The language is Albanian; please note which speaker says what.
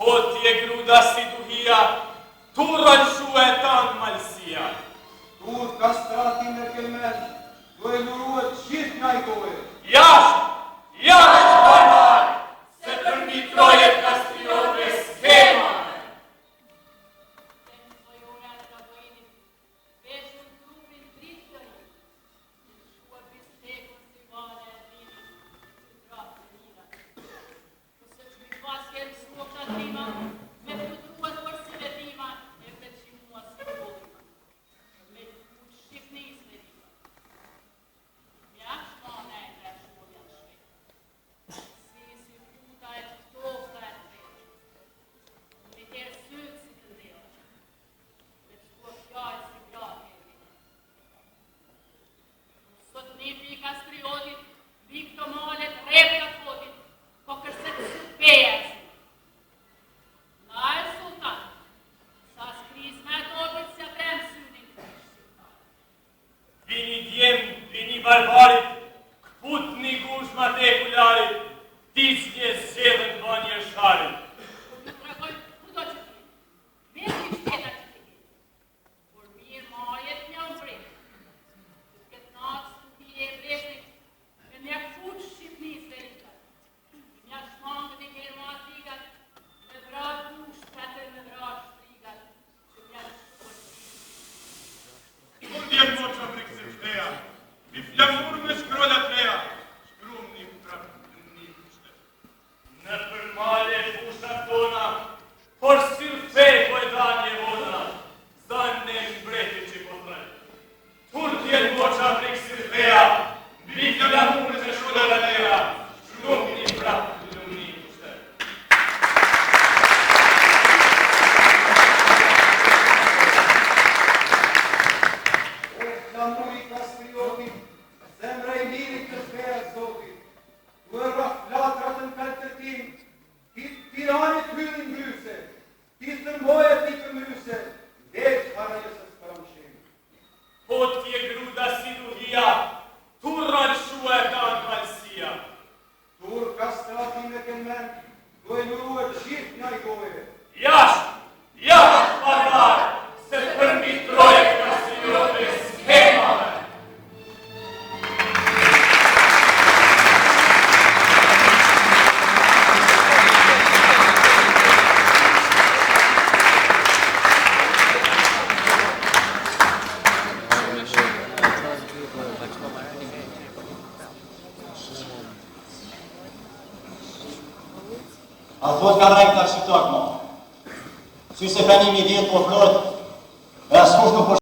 Speaker 1: Po t'je gruda si duhia, turën shu e tanë malsia.
Speaker 2: Tur kastrati me kelmen, do e luruet qit nga i kohë.
Speaker 1: Jashtë barbar, se përmi trojet kastriove skema. Vini barbarit, këput një gush ma te kularit, tis një zedhen ba një sharit.
Speaker 3: A thot ka rejtë të shqiptar më. Si se penimi dhjetë po flot, e askush nuk po